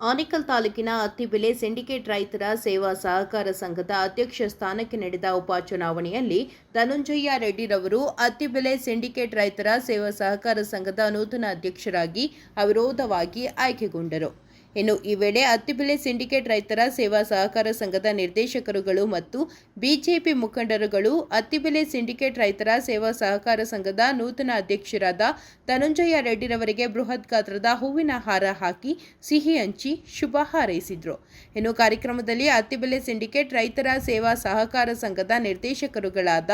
ಆನೇಕಲ್ ತಾಲೂಕಿನ ಅತ್ತಿಬೆಲೆ ಸಿಂಡಿಕೇಟ್ ರೈತರ ಸೇವಾ ಸಹಕಾರ ಸಂಘದ ಅಧ್ಯಕ್ಷ ಸ್ಥಾನಕ್ಕೆ ನಡೆದ ಉಪಚುನಾವಣೆಯಲ್ಲಿ ಧನಂಜಯ ರೆಡ್ಡಿರವರು ಅತ್ತಿಬೆಲೆ ಸಿಂಡಿಕೇಟ್ ರೈತರ ಸೇವಾ ಸಹಕಾರ ಸಂಘದ ನೂತನ ಅಧ್ಯಕ್ಷರಾಗಿ ಅವಿರೋಧವಾಗಿ ಆಯ್ಕೆಗೊಂಡರು. ಇನ್ನು ಈ ವೇಳೆ ಅತ್ತಿಬೆಲೆ ಸಿಂಡಿಕೇಟ್ ರೈತರ ಸೇವಾ ಸಹಕಾರ ಸಂಘದ ನಿರ್ದೇಶಕರುಗಳು ಮತ್ತು ಬಿಜೆಪಿ ಮುಖಂಡರುಗಳು ಅತ್ತಿಬೆಲೆ ಸಿಂಡಿಕೇಟ್ ರೈತರ ಸೇವಾ ಸಹಕಾರ ಸಂಘದ ನೂತನ ಅಧ್ಯಕ್ಷರಾದ ಧನಂಜಯ ರೆಡ್ಡಿರವರಿಗೆ ಬೃಹತ್ ಗಾತ್ರದ ಹೂವಿನ ಹಾರ ಹಾಕಿ ಸಿಹಿ ಹಂಚಿ ಶುಭ ಹಾರೈಸಿದರು. ಇನ್ನು ಕಾರ್ಯಕ್ರಮದಲ್ಲಿ ಅತ್ತಿಬೆಲೆ ಸಿಂಡಿಕೇಟ್ ರೈತರ ಸೇವಾ ಸಹಕಾರ ಸಂಘದ ನಿರ್ದೇಶಕರುಗಳಾದ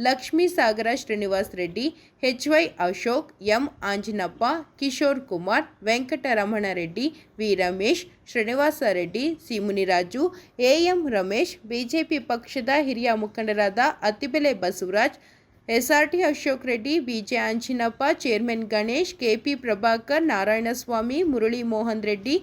Lakshmi Sagar Srinivas Reddy, H Y. Ashok, M. Anjinappa, Kishore Kumar, Venkataramana Reddy, V. Ramesh, Srinivasa Reddy, C. Muniraju, A M. Ramesh, BJP ಪಕ್ಷದ ಹಿರಿಯ ಮುಖಂಡರಾದ Attibele Basavaraj, S R T. Ashok Reddy, B J. Anjinappa, chairman Ganesh, K P. Prabhakar, Narayanaswamy, Murali Mohan Reddy,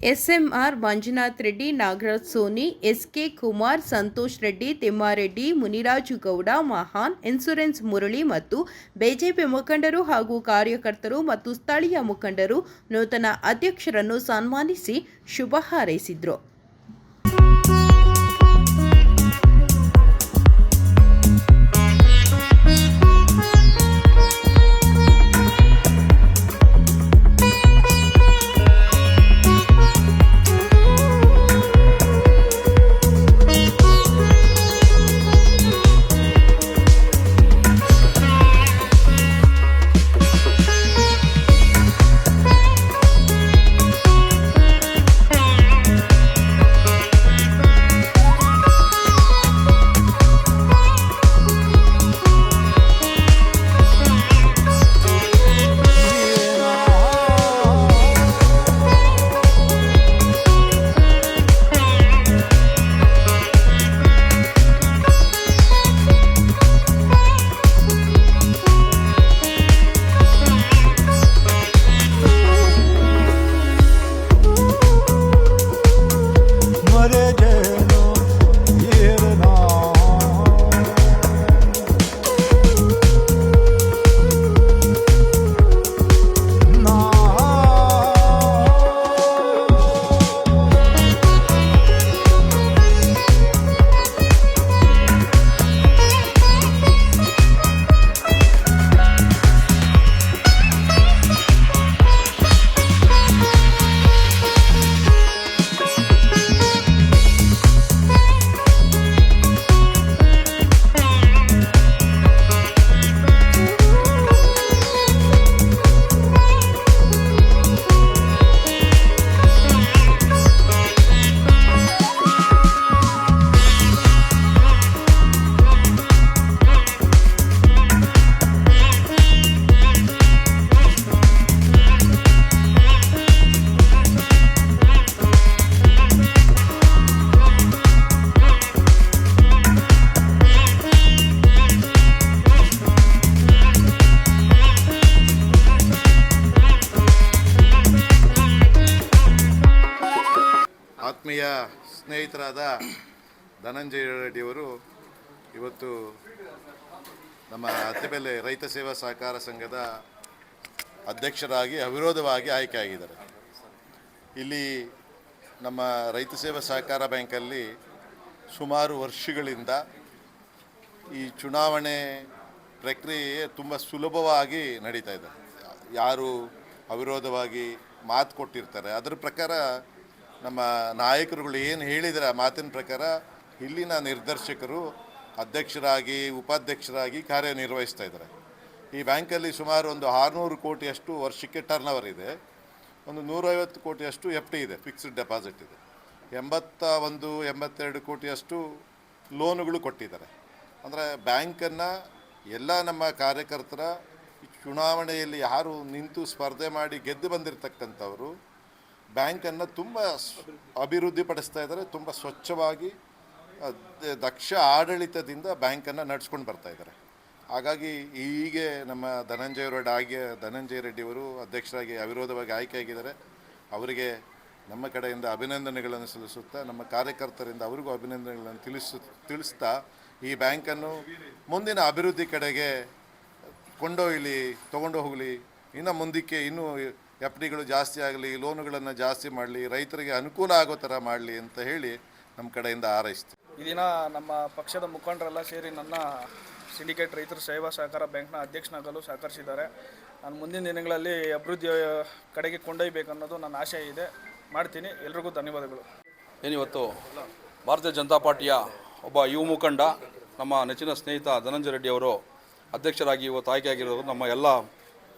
S M R. Manjunath Reddy, Nagaraj Soni, S K. Kumar, Santosh Reddy, Thimmareddy, Muniraju Gowda, Mahan, insurance Murali ಮತ್ತು ಬಿಜೆಪಿ ಮುಖಂಡರು ಹಾಗೂ ಕಾರ್ಯಕರ್ತರು ಮತ್ತು ಸ್ಥಳೀಯ ಮುಖಂಡರು ನೂತನ ಅಧ್ಯಕ್ಷರನ್ನು ಸನ್ಮಾನಿಸಿ ಶುಭ ಹಾರೈಸಿದರು. ಆತ್ಮೀಯ ಸ್ನೇಹಿತರಾದ ಧನಂಜಯ ರೆಡ್ಡಿಯವರು ಇವತ್ತು ನಮ್ಮ ಅತ್ತಿಬೆಲೆ ರೈತ ಸೇವಾ ಸಹಕಾರ ಸಂಘದ ಅಧ್ಯಕ್ಷರಾಗಿ ಅವಿರೋಧವಾಗಿ ಆಯ್ಕೆಯಾಗಿದ್ದಾರೆ. ಇಲ್ಲಿ ನಮ್ಮ ರೈತ ಸೇವಾ ಸಹಕಾರ ಬ್ಯಾಂಕಲ್ಲಿ ಸುಮಾರು ವರ್ಷಗಳಿಂದ ಈ ಚುನಾವಣೆ ಪ್ರಕ್ರಿಯೆ ತುಂಬ ಸುಲಭವಾಗಿ ನಡೀತಾ ಇದೆ. ಯಾರು ಅವಿರೋಧವಾಗಿ ಮಾತು ಕೊಟ್ಟಿರ್ತಾರೆ ಅದರ ಪ್ರಕಾರ ನಮ್ಮ ನಾಯಕರುಗಳು ಏನು ಹೇಳಿದರೆ ಆ ಮಾತಿನ ಪ್ರಕಾರ ಇಲ್ಲಿನ ನಿರ್ದೇಶಕರು ಅಧ್ಯಕ್ಷರಾಗಿ ಉಪಾಧ್ಯಕ್ಷರಾಗಿ ಕಾರ್ಯನಿರ್ವಹಿಸ್ತಾ ಇದ್ದಾರೆ. ಈ ಬ್ಯಾಂಕಲ್ಲಿ ಸುಮಾರು ಒಂದು 600 ಕೋಟಿಯಷ್ಟು ವರ್ಷಕ್ಕೆ ಟರ್ನ್ ಓವರ್ ಇದೆ. ಒಂದು 150 ಕೋಟಿಯಷ್ಟು ಎಫ್ ಡಿ ಇದೆ, ಫಿಕ್ಸ್ಡ್ ಡೆಪಾಸಿಟ್ ಇದೆ. 82 ಕೋಟಿಯಷ್ಟು ಲೋನುಗಳು ಕೊಟ್ಟಿದ್ದಾರೆ. ಅಂದರೆ ಬ್ಯಾಂಕನ್ನು ಎಲ್ಲ ನಮ್ಮ ಕಾರ್ಯಕರ್ತರ ಚುನಾವಣೆಯಲ್ಲಿ ಯಾರು ನಿಂತು ಸ್ಪರ್ಧೆ ಮಾಡಿ ಗೆದ್ದು ಬಂದಿರತಕ್ಕಂಥವರು ಬ್ಯಾಂಕನ್ನು ತುಂಬ ಅಭಿವೃದ್ಧಿಪಡಿಸ್ತಾ ಇದ್ದಾರೆ. ತುಂಬ ಸ್ವಚ್ಛವಾಗಿ ದಕ್ಷ ಆಡಳಿತದಿಂದ ಬ್ಯಾಂಕನ್ನು ನಡೆಸ್ಕೊಂಡು ಬರ್ತಾ ಇದ್ದಾರೆ. ಹಾಗಾಗಿ ಹೀಗೆ ನಮ್ಮ ಧನಂಜಯ ರೆಡ್ಡಿಯವರು ಅಧ್ಯಕ್ಷರಾಗಿ ಅವಿರೋಧವಾಗಿ ಆಯ್ಕೆಯಾಗಿದ್ದಾರೆ. ಅವರಿಗೆ ನಮ್ಮ ಕಡೆಯಿಂದ ಅಭಿನಂದನೆಗಳನ್ನು ಸಲ್ಲಿಸುತ್ತಾ ನಮ್ಮ ಕಾರ್ಯಕರ್ತರಿಂದ ಅವರಿಗೂ ಅಭಿನಂದನೆಗಳನ್ನು ತಿಳಿಸ್ತಾ ಈ ಬ್ಯಾಂಕನ್ನು ಮುಂದಿನ ಅಭಿವೃದ್ಧಿ ಕಡೆಗೆ ತಗೊಂಡು ಹೋಗಲಿ, ಇನ್ನು ಮುಂದಕ್ಕೆ ಇನ್ನೂ ಎಫ್ ಡಿಗಳು ಜಾಸ್ತಿ ಆಗಲಿ, ಲೋನುಗಳನ್ನು ಜಾಸ್ತಿ ಮಾಡಲಿ, ರೈತರಿಗೆ ಅನುಕೂಲ ಆಗೋ ಥರ ಮಾಡಲಿ ಅಂತ ಹೇಳಿ ನಮ್ಮ ಕಡೆಯಿಂದ ಹಾರೈಸ್ತೀವಿ. ಈ ದಿನ ನಮ್ಮ ಪಕ್ಷದ ಮುಖಂಡರೆಲ್ಲ ಸೇರಿ ನನ್ನ ಸಿಂಡಿಕೇಟ್ ರೈತರ ಸೇವಾ ಸಹಕಾರ ಬ್ಯಾಂಕ್ನ ಅಧ್ಯಕ್ಷನಾಗಲು ಸಹಕರಿಸಿದ್ದಾರೆ. ನಾನು ಮುಂದಿನ ದಿನಗಳಲ್ಲಿ ಅಭಿವೃದ್ಧಿಯ ಕಡೆಗೆ ಕೊಂಡೊಯ್ಯಬೇಕನ್ನೋದು ನನ್ನ ಆಶಯ ಇದೆ. ಮಾಡ್ತೀನಿ. ಎಲ್ರಿಗೂ ಧನ್ಯವಾದಗಳು. ಏನಿವತ್ತು ಭಾರತೀಯ ಜನತಾ ಪಾರ್ಟಿಯ ಒಬ್ಬ ಯುವ ಮುಖಂಡ ನಮ್ಮ ನೆಚ್ಚಿನ ಸ್ನೇಹಿತ ಧನಂಜಯ ರೆಡ್ಡಿ ಅವರು ಅಧ್ಯಕ್ಷರಾಗಿ ಇವತ್ತು ಆಯ್ಕೆಯಾಗಿರೋದು ನಮ್ಮ ಎಲ್ಲ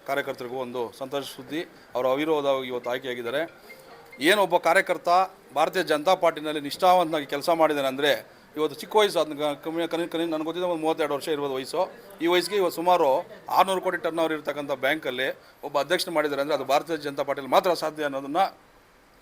ಕಾರ್ಯಕರ್ತರಿಗೂ ಒಂದು ಸಂತೋಷ ಸುದ್ದಿ. ಅವರು ಅವಿರೋಧವಾಗಿ ಇವತ್ತು ಆಯ್ಕೆಯಾಗಿದ್ದಾರೆ. ಏನೊಬ್ಬ ಕಾರ್ಯಕರ್ತ ಭಾರತೀಯ ಜನತಾ ಪಾರ್ಟಿನಲ್ಲಿ ನಿಷ್ಠಾವಂತನಾಗಿ ಕೆಲಸ ಮಾಡಿದ್ದಾನೆ ಅಂದರೆ ಇವತ್ತು ಚಿಕ್ಕ ವಯಸ್ಸು ನನಗೆ ಗೊತ್ತಿದ್ದ ಒಂದು 32 ವರ್ಷ ಇರ್ಬೋದು ವಯಸ್ಸು. ಈ ವಯಸ್ಸಿಗೆ ಇವತ್ತು ಸುಮಾರು 600 ಕೋಟಿ ಟರ್ನ್ ಓವರ್ ಇರತಕ್ಕಂಥ ಬ್ಯಾಂಕಲ್ಲಿ ಒಬ್ಬ ಅಧ್ಯಕ್ಷನ ಮಾಡಿದ್ದಾರೆ ಅಂದರೆ ಅದು ಭಾರತೀಯ ಜನತಾ ಪಾರ್ಟಿಯಲ್ಲಿ ಮಾತ್ರ ಸಾಧ್ಯ ಅನ್ನೋದನ್ನು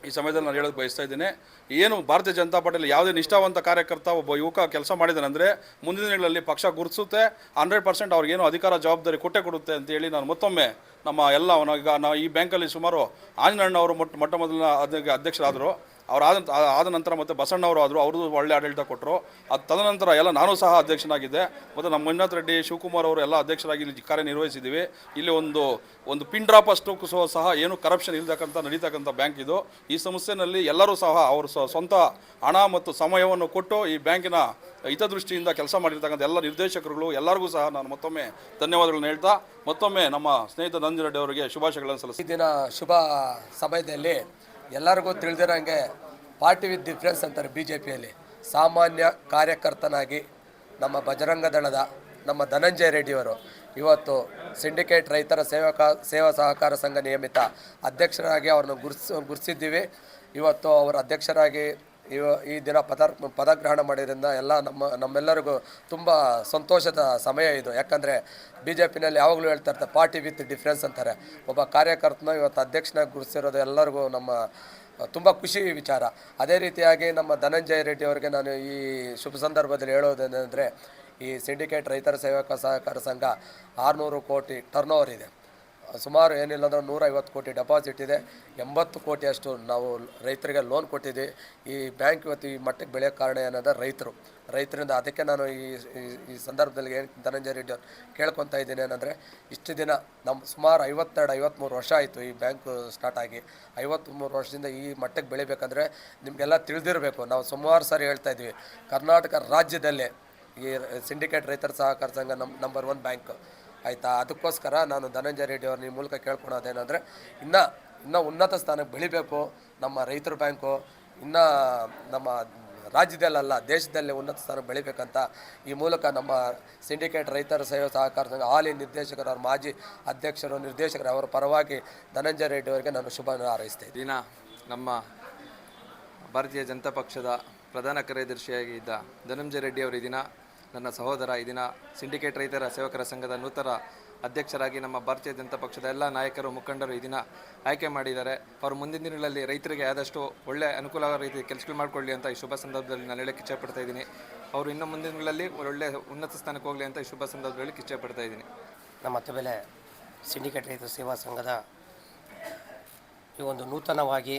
ಈ ಸಮಯದಲ್ಲಿ ನಾನು ಹೇಳೋಕ್ಕೆ ಬಯಸ್ತಾ ಇದ್ದೀನಿ. ಏನು ಭಾರತೀಯ ಜನತಾ ಪಾರ್ಟಿಯಲ್ಲಿ ಯಾವುದೇ ನಿಷ್ಠಾವಂತ ಕಾರ್ಯಕರ್ತ ಒಬ್ಬ ಯುವಕ ಕೆಲಸ ಮಾಡಿದ್ದಾನೆ ಅಂದರೆ ಮುಂದಿನ ದಿನಗಳಲ್ಲಿ ಪಕ್ಷ ಗುರುತಿಸುತ್ತೆ, 100% ಅವ್ರಿಗೇನು ಅಧಿಕಾರ ಜವಾಬ್ದಾರಿ ಕೊಡುತ್ತೆ ಅಂತೇಳಿ ನಾನು ಮತ್ತೊಮ್ಮೆ ನಮ್ಮ ಎಲ್ಲ ಈಗ ನಾವು ಈ ಬ್ಯಾಂಕಲ್ಲಿ ಸುಮಾರು ಆಂಜನಣ್ಣ ಅವರು ಮೊಟ್ಟ ಮೊದಲ ಅಧ್ಯಕ್ಷರಾದರು. ಅವ್ರು ಆದ ನಂತರ ಮತ್ತು ಬಸಣ್ಣವರು ಆದರು, ಅವ್ರದ್ದು ಒಳ್ಳೆ ಆಡಳಿತ ಕೊಟ್ಟರು. ಅದು ತದನಂತರ ಎಲ್ಲ ನಾನು ಸಹ ಅಧ್ಯಕ್ಷನಾಗಿದ್ದೆ. ಮತ್ತು ನಮ್ಮ ಮಂಜುನಾಥ್ ರೆಡ್ಡಿ, ಶಿವಕುಮಾರ್ ಅವರು ಎಲ್ಲ ಅಧ್ಯಕ್ಷರಾಗಿ ಇಲ್ಲಿ ಕಾರ್ಯನಿರ್ವಹಿಸಿದ್ದೀವಿ. ಇಲ್ಲಿ ಒಂದು ಪಿನ್ ಡ್ರಾಪ್ ಅಷ್ಟು ಸಹ ಏನು ಕರಪ್ಷನ್ ನಡೀತಕ್ಕಂಥ ಬ್ಯಾಂಕ್ ಇದು. ಈ ಸಂಸ್ಥೆಯಲ್ಲಿ ಎಲ್ಲರೂ ಸಹ ಅವರು ಸ್ವಂತ ಹಣ ಮತ್ತು ಸಮಯವನ್ನು ಕೊಟ್ಟು ಈ ಬ್ಯಾಂಕಿನ ಹಿತದೃಷ್ಟಿಯಿಂದ ಕೆಲಸ ಮಾಡಿರ್ತಕ್ಕಂಥ ಎಲ್ಲ ನಿರ್ದೇಶಕರುಗಳು ಎಲ್ಲರಿಗೂ ಸಹ ನಾನು ಮತ್ತೊಮ್ಮೆ ಧನ್ಯವಾದಗಳನ್ನು ಹೇಳ್ತಾ ಮತ್ತೊಮ್ಮೆ ನಮ್ಮ ಸ್ನೇಹಿತ ಧನಂಜಯ ರೆಡ್ಡಿ ಅವರಿಗೆ ಶುಭಾಶಯಗಳನ್ನು ಸಲ್ಲಿಸ್ತೀನಿ. ಈ ದಿನ ಶುಭ ಸಮಯದಲ್ಲಿ ಎಲ್ಲರಿಗೂ ತಿಳಿದಿರೋಂಗೆ ಪಾರ್ಟಿ ವಿತ್ ಡಿಫ್ರೆನ್ಸ್ ಅಂತಾರೆ BJPಯಲ್ಲಿ. ಸಾಮಾನ್ಯ ಕಾರ್ಯಕರ್ತನಾಗಿ ನಮ್ಮ ಬಜರಂಗ ದಳದ ನಮ್ಮ ಧನಂಜಯ ರೆಡ್ಡಿಯವರು ಇವತ್ತು ಸಿಂಡಿಕೇಟ್ ರೈತರ ಸೇವಾ ಸಹಕಾರ ಸಂಘ ನಿಯಮಿತ ಅಧ್ಯಕ್ಷರಾಗಿ ಅವ್ರನ್ನ ಗುರುತಿಸಿದ್ದೀವಿ. ಇವತ್ತು ಅವರ ಅಧ್ಯಕ್ಷರಾಗಿ ಈ ದಿನ ಪದಗ್ರಹಣ ಮಾಡಿದ್ರಿಂದ ನಮ್ಮೆಲ್ಲರಿಗೂ ತುಂಬ ಸಂತೋಷದ ಸಮಯ ಇದು. ಯಾಕಂದರೆ BJPನಲ್ಲಿ ಯಾವಾಗಲೂ ಹೇಳ್ತಾ ಇರ್ತಾರೆ ಪಾರ್ಟಿ ವಿತ್ ಡಿಫ್ರೆನ್ಸ್ ಅಂತಾರೆ. ಒಬ್ಬ ಕಾರ್ಯಕರ್ತನ ಇವತ್ತು ಅಧ್ಯಕ್ಷನಾಗಿ ಗುರುತಿಸಿರೋದು ಎಲ್ಲರಿಗೂ ತುಂಬ ಖುಷಿ ವಿಚಾರ. ಅದೇ ರೀತಿಯಾಗಿ ನಮ್ಮ ಧನಂಜಯ ರೆಡ್ಡಿ ಅವರಿಗೆ ನಾನು ಈ ಶುಭ ಸಂದರ್ಭದಲ್ಲಿ ಹೇಳೋದೇನೆಂದರೆ, ಈ ಸಿಂಡಿಕೇಟ್ ರೈತರ ಸೇವಾ ಸಹಕಾರ ಸಂಘ 600 ಕೋಟಿ ಟರ್ನ್ ಓವರ್ ಇದೆ. ಸುಮಾರು ಏನಿಲ್ಲ ಅಂದ್ರೆ 150 ಕೋಟಿ ಡೆಪಾಸಿಟ್ ಇದೆ. 80 ಕೋಟಿಯಷ್ಟು ನಾವು ರೈತರಿಗೆ ಲೋನ್ ಕೊಟ್ಟಿದ್ದೀವಿ. ಈ ಬ್ಯಾಂಕ್ ಇವತ್ತು ಈ ಮಟ್ಟಕ್ಕೆ ಬೆಳೆಯೋಕ್ಕೆ ಕಾರಣ ಏನಂದರೆ ರೈತರಿಂದ. ಅದಕ್ಕೆ ನಾನು ಈ ಸಂದರ್ಭದಲ್ಲಿ ಧನಂಜಯ ರೆಡ್ಡಿ ಅವ್ರು ಕೇಳ್ಕೊತಾ ಇದ್ದೀನಿ ಏನಂದರೆ, ಇಷ್ಟು ದಿನ ನಮ್ಮ ಸುಮಾರು 52-53 ವರ್ಷ ಆಯಿತು ಈ ಬ್ಯಾಂಕು ಸ್ಟಾರ್ಟ್ ಆಗಿ. 53 ವರ್ಷದಿಂದ ಈ ಮಟ್ಟಕ್ಕೆ ಬೆಳಿಬೇಕಂದ್ರೆ ನಿಮಗೆಲ್ಲ ತಿಳಿದಿರಬೇಕು. ನಾವು ಸುಮಾರು ಸಾರಿ ಹೇಳ್ತಾ ಇದ್ವಿ, ಕರ್ನಾಟಕ ರಾಜ್ಯದಲ್ಲೇ ಈ ಸಿಂಡಿಕೇಟ್ ರೈತರ ಸಹಕಾರ ಸಂಘ ನಂಬರ್ 1 ಬ್ಯಾಂಕ್ ಆಯಿತಾ. ಅದಕ್ಕೋಸ್ಕರ ನಾನು ಧನಂಜಯ ರೆಡ್ಡಿ ಅವ್ರ ನಿಮ್ಮ ಮೂಲಕ ಕೇಳ್ಕೊಳೋದೇನೆಂದರೆ, ಇನ್ನೂ ಉನ್ನತ ಸ್ಥಾನಕ್ಕೆ ಬೆಳಿಬೇಕು ನಮ್ಮ ರೈತರ ಬ್ಯಾಂಕು. ಇನ್ನೂ ನಮ್ಮ ರಾಜ್ಯದಲ್ಲ ದೇಶದಲ್ಲೇ ಉನ್ನತ ಸ್ಥಾನಕ್ಕೆ ಬೆಳಿಬೇಕಂತ ಈ ಮೂಲಕ ನಮ್ಮ ಸಿಂಡಿಕೇಟ್ ರೈತರ ಸೇವಾ ಸಹಕಾರ ಸಂಘ ಹಾಲಿ ನಿರ್ದೇಶಕರು, ಅವ್ರ ಮಾಜಿ ಅಧ್ಯಕ್ಷರು, ನಿರ್ದೇಶಕರು ಅವರ ಪರವಾಗಿ ಧನಂಜಯ ರೆಡ್ಡಿ ಅವರಿಗೆ ನಾನು ಶುಭ ಹಾರೈಸ್ತಾ ಇದ್ದೀನಿ. ದಿನ ನಮ್ಮ ಭಾರತೀಯ ಜನತಾ ಪಕ್ಷದ ಪ್ರಧಾನ ಕಾರ್ಯದರ್ಶಿಯಾಗಿದ್ದ ಧನಂಜಯ ರೆಡ್ಡಿ ಅವರು ಈ ದಿನ ನನ್ನ ಸಹೋದರ. ಈ ದಿನ ಸಿಂಡಿಕೇಟ್ ರೈತರ ಸೇವಕರ ಸಂಘದ ನೂತನ ಅಧ್ಯಕ್ಷರಾಗಿ ನಮ್ಮ ಭಾರತೀಯ ಜನತಾ ಪಕ್ಷದ ಎಲ್ಲ ನಾಯಕರು, ಮುಖಂಡರು ಈ ದಿನ ಆಯ್ಕೆ ಮಾಡಿದ್ದಾರೆ. ಅವರು ಮುಂದಿನ ದಿನಗಳಲ್ಲಿ ರೈತರಿಗೆ ಆದಷ್ಟು ಒಳ್ಳೆ ಅನುಕೂಲ ರೀತಿ ಕೆಲಸಗಳು ಮಾಡಿಕೊಳ್ಳಿ ಅಂತ ಈ ಶುಭ ಸಂದರ್ಭದಲ್ಲಿ ನಾನು ಹೇಳಕ್ಕೆ ಇಷ್ಟಪಡ್ತಾ ಇದ್ದೀನಿ. ಅವರು ಇನ್ನು ಮುಂದಿನ ದಿನಗಳಲ್ಲಿ ಒಳ್ಳೆ ಉನ್ನತ ಸ್ಥಾನಕ್ಕೆ ಹೋಗಲಿ ಅಂತ ಈ ಶುಭ ಸಂದರ್ಭದಲ್ಲಿ ಇಷ್ಟಪಡ್ತಾ ಇದ್ದೀನಿ. ನಮ್ಮ ಬೆಲೆ ಸಿಂಡಿಕೇಟ್ ರೈತರ ಸೇವಾ ಸಂಘದ ಈ ಒಂದು ನೂತನವಾಗಿ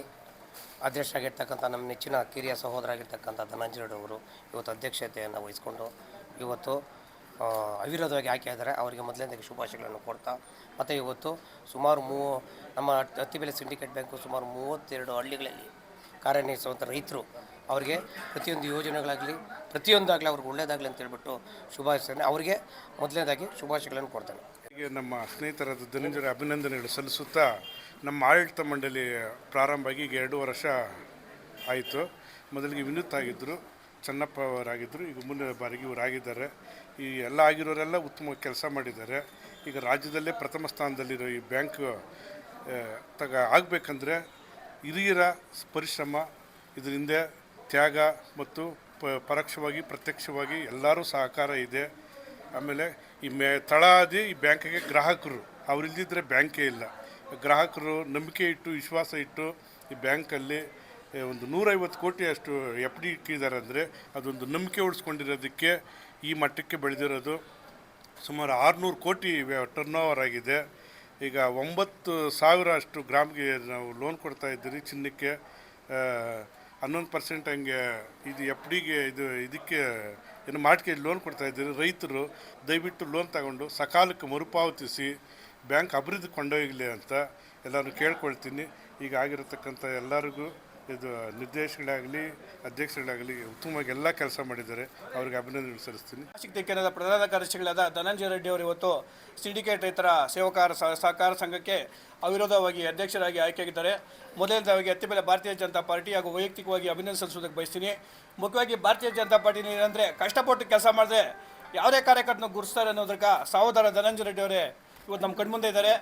ಅಧ್ಯಕ್ಷರಾಗಿರ್ತಕ್ಕಂಥ ನಮ್ಮ ನೆಚ್ಚಿನ ಕಿರಿಯ ಸಹೋದರಾಗಿರ್ತಕ್ಕಂಥ ಧನಂಜಯ ರೆಡ್ಡಿ ಅವರು ಇವತ್ತು ಅಧ್ಯಕ್ಷತೆಯನ್ನು ವಹಿಸಿಕೊಂಡು ಇವತ್ತು ಅವಿರೋಧವಾಗಿ ಆಯ್ಕೆಯಾದರೆ ಅವರಿಗೆ ಮೊದಲನೇದಾಗಿ ಶುಭಾಶಯಗಳನ್ನು ಕೊಡ್ತಾ, ಮತ್ತು ಇವತ್ತು ಸುಮಾರು ನಮ್ಮ ಅತ್ತಿಬೆಲೆ ಸಿಂಡಿಕೇಟ್ ಬ್ಯಾಂಕು ಸುಮಾರು 32 ಹಳ್ಳಿಗಳಲ್ಲಿ ಕಾರ್ಯನಿರ್ವಹಿಸುವಂಥ ರೈತರು ಅವರಿಗೆ ಪ್ರತಿಯೊಂದು ಯೋಜನೆಗಳಾಗಲಿ ಪ್ರತಿಯೊಂದಾಗಲಿ ಅವ್ರಿಗೆ ಒಳ್ಳೆಯದಾಗಲಿ ಅಂತ ಹೇಳ್ಬಿಟ್ಟು ಶುಭಾಶಯ ಅವರಿಗೆ ಮೊದಲನೇದಾಗಿ ಶುಭಾಶಯಗಳನ್ನು ಕೊಡ್ತೇನೆ. ಹೀಗೆ ನಮ್ಮ ಸ್ನೇಹಿತರಾದ ಧನಂಜಯ ಅಭಿನಂದನೆಗಳು ಸಲ್ಲಿಸುತ್ತಾ, ನಮ್ಮ ಆಡಳಿತ ಮಂಡಳಿ ಪ್ರಾರಂಭ ಆಗಿ ಈಗ 2 ವರ್ಷ ಆಯಿತು. ಮೊದಲಿಗೆ ವಿನೂತ್ ಆಗಿದ್ದರು, ಚನ್ನಪ್ಪ ಅವರಾಗಿದ್ದರು, ಈಗ ಮುಂದಿನ ಬಾರಿಗೆ ಇವರು ಆಗಿದ್ದಾರೆ. ಈ ಎಲ್ಲ ಆಗಿರೋರೆಲ್ಲ ಉತ್ತಮ ಕೆಲಸ ಮಾಡಿದ್ದಾರೆ. ಈಗ ರಾಜ್ಯದಲ್ಲೇ ಪ್ರಥಮ ಸ್ಥಾನದಲ್ಲಿರೋ ಈ ಬ್ಯಾಂಕ್ ಆಗಬೇಕಂದ್ರೆ ಹಿರಿಯರ ಪರಿಶ್ರಮ, ಇದರಿಂದ ತ್ಯಾಗ ಮತ್ತು ಪರೋಕ್ಷವಾಗಿ ಪ್ರತ್ಯಕ್ಷವಾಗಿ ಎಲ್ಲರೂ ಸಹಕಾರ ಇದೆ. ಆಮೇಲೆ ಈ ತಳಾದಿ ಈ ಬ್ಯಾಂಕಿಗೆ ಗ್ರಾಹಕರು, ಅವರಿಲ್ಲದಿದ್ದರೆ ಬ್ಯಾಂಕೇ ಇಲ್ಲ. ಗ್ರಾಹಕರು ನಂಬಿಕೆ ಇಟ್ಟು ವಿಶ್ವಾಸ ಇಟ್ಟು ಈ ಬ್ಯಾಂಕಲ್ಲಿ ಒಂದು 150 ಕೋಟಿ ಅಷ್ಟು FD ಇಟ್ಟಿದ್ದಾರೆ ಅಂದರೆ ಅದೊಂದು ನಂಬಿಕೆ ಉಳಿಸ್ಕೊಂಡಿರೋದಕ್ಕೆ ಈ ಮಟ್ಟಕ್ಕೆ ಬೆಳೆದಿರೋದು. ಸುಮಾರು 600 ಕೋಟಿ ಟರ್ನ್ ಓವರ್ ಆಗಿದೆ. ಈಗ 9,000 ಅಷ್ಟು ಗ್ರಾಮ್ಗೆ ನಾವು ಲೋನ್ ಕೊಡ್ತಾ ಇದ್ದೀರಿ. ಚಿನ್ನಕ್ಕೆ 11% ಹಂಗೆ ಇದು FDಗೆ ಇದಕ್ಕೆ ಏನು ಮಾರ್ಟ್ಗೆ ಲೋನ್ ಕೊಡ್ತಾ ಇದ್ದೀರಿ. ರೈತರು ದಯವಿಟ್ಟು ಲೋನ್ ತಗೊಂಡು ಸಕಾಲಕ್ಕೆ ಮರುಪಾವತಿಸಿ ಬ್ಯಾಂಕ್ ಅಭಿವೃದ್ಧಿ ಕೊಂಡೊಯ್ಯಲಿ ಅಂತ ಎಲ್ಲರೂ ಕೇಳ್ಕೊಳ್ತೀನಿ. ಈಗ ಆಗಿರತಕ್ಕಂಥ ಎಲ್ಲರಿಗೂ ಇದು ನಿರ್ದೇಶಕರಾಗಲಿ ಅಧ್ಯಕ್ಷರುಗಳಾಗಲಿ ಉತ್ತಮವಾಗಿ ಎಲ್ಲ ಕೆಲಸ ಮಾಡಿದ್ದಾರೆ. ಅವರಿಗೆ ಅಭಿನಂದನೆ ಸಲ್ಲಿಸ್ತೀನಿ. ಆಸಕ್ತಿ ಕೇಂದ್ರದ ಪ್ರಧಾನ ಕಾರ್ಯದರ್ಶಿಗಳಾದ ಧನಂಜಯ ರೆಡ್ಡಿ ಅವರು ಇವತ್ತು ಸಿಂಡಿಕೇಟ್ ರೈತರ ಸಹಕಾರ ಸಂಘಕ್ಕೆ ಅವಿರೋಧವಾಗಿ ಅಧ್ಯಕ್ಷರಾಗಿ ಆಯ್ಕೆಯಾಗಿದ್ದಾರೆ. ಮೊದಲನೇದಾಗಿ ಅತ್ತಿಬೆಲೆ ಭಾರತೀಯ ಜನತಾ ಪಾರ್ಟಿ ಹಾಗೂ ವೈಯಕ್ತಿಕವಾಗಿ ಅಭಿನಂದನೆ ಸಲ್ಲಿಸುವುದಕ್ಕೆ ಬಯಸ್ತೀನಿ. ಮುಖ್ಯವಾಗಿ ಭಾರತೀಯ ಜನತಾ ಪಾರ್ಟಿ ಏನಂದರೆ ಕಷ್ಟಪಟ್ಟು ಕೆಲಸ ಮಾಡಿದ್ರೆ ಯಾವುದೇ ಕಾರ್ಯಕರ್ತನ ಗುರುತಿಸ್ತಾರೆ ಅನ್ನೋದಕ್ಕೆ ಸಹೋದರ ಧನಂಜಯ ರೆಡ್ಡಿ ಅವರೇ ಇವತ್ತು ನಮ್ಮ ಕಣ್ಮುಂದೆ ಇದ್ದಾರೆ.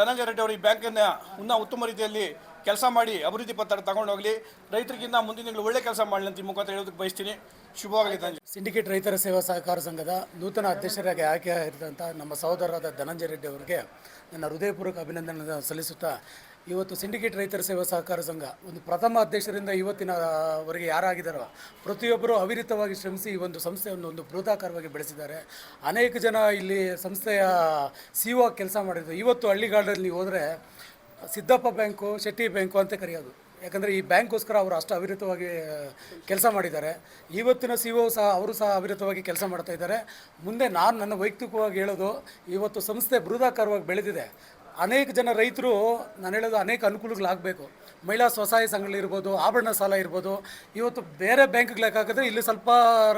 ಧನಂಜಯ ರೆಡ್ಡಿ ಅವರು ಈ ಬ್ಯಾಂಕನ್ನು ಇನ್ನೂ ಉತ್ತಮ ರೀತಿಯಲ್ಲಿ ಕೆಲಸ ಮಾಡಿ ಅಭಿವೃದ್ಧಿ ಪತ್ರ ತಗೊಂಡೋಗಲಿ, ರೈತರಿಗಿಂತ ಮುಂದಿನ ತಿಂಗಳು ಒಳ್ಳೆ ಕೆಲಸ ಮಾಡಲಿ ಅಂತ ಈ ಮುಖಾಂತರ ಹೇಳೋದಕ್ಕೆ ಬಯಸ್ತೀನಿ. ಶುಭವಾಗಲಿ. ಧನಂಜಯ. ಸಿಂಡಿಕೇಟ್ ರೈತರ ಸೇವಾ ಸಹಕಾರ ಸಂಘದ ನೂತನ ಅಧ್ಯಕ್ಷರಾಗಿ ಆಯ್ಕೆಯಾಗಿದ್ದಂಥ ನಮ್ಮ ಸಹೋದರರಾದ ಧನಂಜಯ ರೆಡ್ಡಿ ಅವರಿಗೆ ನನ್ನ ಹೃದಯಪೂರ್ವಕ ಅಭಿನಂದನೆ ಸಲ್ಲಿಸುತ್ತಾ, ಇವತ್ತು ಸಿಂಡಿಕೇಟ್ ರೈತರ ಸೇವಾ ಸಹಕಾರ ಸಂಘ ಒಂದು ಪ್ರಥಮ ಅಧ್ಯಕ್ಷರಿಂದ ಇವತ್ತಿನವರೆಗೆ ಯಾರಾಗಿದ್ದಾರೋ ಪ್ರತಿಯೊಬ್ಬರು ಅವಿರತವಾಗಿ ಶ್ರಮಿಸಿ ಈ ಒಂದು ಸಂಸ್ಥೆಯನ್ನು ಒಂದು ಬೃಹದಾಕಾರವಾಗಿ ಬೆಳೆಸಿದ್ದಾರೆ. ಅನೇಕ ಜನ ಇಲ್ಲಿ ಸಂಸ್ಥೆಯ CEO ಕೆಲಸ ಮಾಡಿದ್ರು. ಇವತ್ತು ಹಳ್ಳಿಗಾಡಲ್ಲಿ ನೀವು ಹೋದರೆ ಸಿದ್ದಪ್ಪ ಬ್ಯಾಂಕು, ಶೆಟ್ಟಿ ಬ್ಯಾಂಕು ಅಂತ ಕರೆಯೋದು. ಯಾಕಂದರೆ ಈ ಬ್ಯಾಂಕ್ಗೋಸ್ಕರ ಅವರು ಅಷ್ಟು ಅವಿರತವಾಗಿ ಕೆಲಸ ಮಾಡಿದ್ದಾರೆ. ಇವತ್ತಿನ CEO ಸಹ ಅವರು ಸಹ ಅವಿರತವಾಗಿ ಕೆಲಸ ಮಾಡ್ತಾ ಇದ್ದಾರೆ. ಮುಂದೆ ನಾನು ನನ್ನ ವೈಯಕ್ತಿಕವಾಗಿ ಹೇಳೋದು, ಇವತ್ತು ಸಂಸ್ಥೆ ಬೃಹದಾಕಾರವಾಗಿ ಬೆಳೆದಿದೆ. ಅನೇಕ ಜನ ರೈತರು ನಾನು ಹೇಳೋದು ಅನೇಕ ಅನುಕೂಲಗಳಾಗಬೇಕು. ಮಹಿಳಾ ಸ್ವಸಹಾಯ ಸಂಘಗಳಿರ್ಬೋದು, ಆಭರಣ ಸಾಲ ಇರ್ಬೋದು. ಇವತ್ತು ಬೇರೆ ಬ್ಯಾಂಕ್ಗೆ ಲೆಕ್ಕ ಹಾಕಿದ್ರೆ ಇಲ್ಲಿ ಸ್ವಲ್ಪ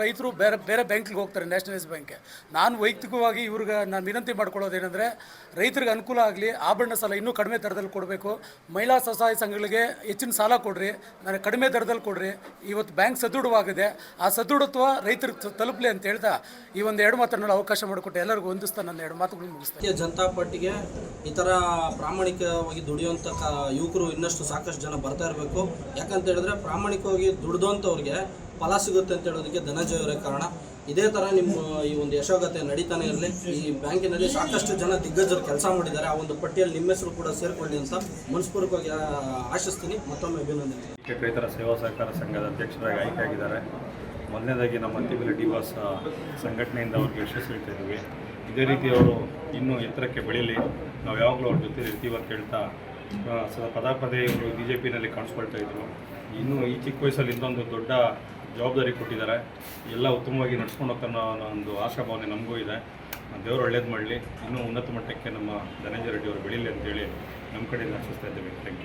ರೈತರು ಬೇರೆ ಬ್ಯಾಂಕ್ಗೆ ಹೋಗ್ತಾರೆ, ನ್ಯಾಷನಲೈಸ್ ಬ್ಯಾಂಕ್ಗೆ. ನಾನು ವೈಯಕ್ತಿಕವಾಗಿ ಇವ್ರಿಗೆ ನಾನು ವಿನಂತಿ ಮಾಡ್ಕೊಳ್ಳೋದೇನೆಂದರೆ, ರೈತರಿಗೆ ಅನುಕೂಲ ಆಗಲಿ, ಆಭರಣ ಸಾಲ ಇನ್ನೂ ಕಡಿಮೆ ದರದಲ್ಲಿ ಕೊಡಬೇಕು. ಮಹಿಳಾ ಸ್ವಸಹಾಯ ಸಂಘಗಳಿಗೆ ಹೆಚ್ಚಿನ ಸಾಲ ಕೊಡ್ರಿ, ನನಗೆ ಕಡಿಮೆ ದರದಲ್ಲಿ ಕೊಡ್ರಿ. ಇವತ್ತು ಬ್ಯಾಂಕ್ ಸದೃಢವಾಗಿದೆ, ಆ ಸದೃಢತ್ವ ರೈತರಿಗೆ ತಲುಪಲಿ ಅಂತ ಹೇಳ್ತಾ ಈ ಒಂದು 2 ಮಾತನ್ನು ಅವಕಾಶ ಮಾಡಿಕೊಟ್ಟು ಎಲ್ಲರಿಗೂ ಹೊಂದಿಸ್ತಾ ನನ್ನ 2 ಮಾತುಗಳನ್ನು ಮುಗಿಸ್ತೀನಿ. ಭಾರತೀಯ ಜನತಾ ಪಾರ್ಟಿಗೆ ಈ ಥರ ಪ್ರಾಮಾಣಿಕವಾಗಿ ದುಡಿಯುವಂಥ ಯುವಕರು ಇನ್ನಷ್ಟು ಸಾಕಷ್ಟು ಜನ ಬರ್ತಾ ಇರಬೇಕು. ಯಾಕಂತ ಹೇಳಿದ್ರೆ ಪ್ರಾಮಾಣಿಕವಾಗಿ ದುಡಿದಂಥವ್ರಿಗೆ ಫಲ ಸಿಗುತ್ತೆ ಅಂತ ಹೇಳೋದಕ್ಕೆ ಧನಂಜಯ ಅವರೇ ಕಾರಣ. ಇದೇ ಥರ ನಿಮ್ಮ ಈ ಒಂದು ಯಶೋಗಾಥೆ ನಡೀತಾನೆ ಇರಲಿ. ಈ ಬ್ಯಾಂಕಿನಲ್ಲಿ ಸಾಕಷ್ಟು ಜನ ದಿಗ್ಗಜರು ಕೆಲಸ ಮಾಡಿದ್ದಾರೆ. ಆ ಒಂದು ಪಟ್ಟಿಯಲ್ಲಿ ನಿಮ್ಮ ಹೆಸರು ಕೂಡ ಸೇರಿಕೊಳ್ಳಿ ಅಂತ ಮನಸ್ಪೂರ್ವಕವಾಗಿ ಆಶಿಸ್ತೀನಿ. ಮತ್ತೊಮ್ಮೆ ಅಭಿನಂದನೆ. ರೈತರ ಸೇವಾ ಸಹಕಾರ ಸಂಘದ ಅಧ್ಯಕ್ಷರಾಗಿ ಆಯ್ಕೆಯಾಗಿದ್ದಾರೆ. ಮೊದಲನೇದಾಗಿ ನಮ್ಮ ಅತ್ತಿಬೆಲೆ ಡಿವಾಸ ಸಂಘಟನೆಯಿಂದ ಅವ್ರಿಗೆ ಯಶಸ್ಸು ಹೇಳ್ತಾ ಇದ್ದೀವಿ. ಇದೇ ರೀತಿ ಅವರು ಇನ್ನೂ ಎತ್ತರಕ್ಕೆ ಬೆಳೀಲಿ, ನಾವು ಯಾವಾಗಲೂ ಅವ್ರ ಜೊತೆ ಇರ್ತೀವಿ ಅಂತ ಹೇಳ್ತಾ ಪದೇ ಇವರು BJPನಲ್ಲಿ ಕಾಣಿಸ್ಕೊಳ್ತಾ ಇದ್ರು. ಇನ್ನೂ ಈ ಚಿಕ್ಕ ವಯಸ್ಸಲ್ಲಿ ಇನ್ನೊಂದು ದೊಡ್ಡ ಜವಾಬ್ದಾರಿ ಕೊಟ್ಟಿದ್ದಾರೆ. ಎಲ್ಲ ಉತ್ತಮವಾಗಿ ನಡ್ಸ್ಕೊಂಡು ಹೋಗ್ತಾನೆ ಅನ್ನೋ ಒಂದು ಆಶಾಭಾವನೆ ನಮಗೂ ಇದೆ. ದೇವರು ಒಳ್ಳೇದು ಮಾಡಲಿ, ಇನ್ನೂ ಉನ್ನತ ಮಟ್ಟಕ್ಕೆ ನಮ್ಮ ಧನಂಜಯ ರೆಡ್ಡಿ ಅವರು ಬೆಳೀಲಿ ಅಂತೇಳಿ ನಮ್ಮ ಕಡೆಯಿಂದ ಆಶಿಸ್ತಾ ಇದ್ದೇವೆ. Thank you.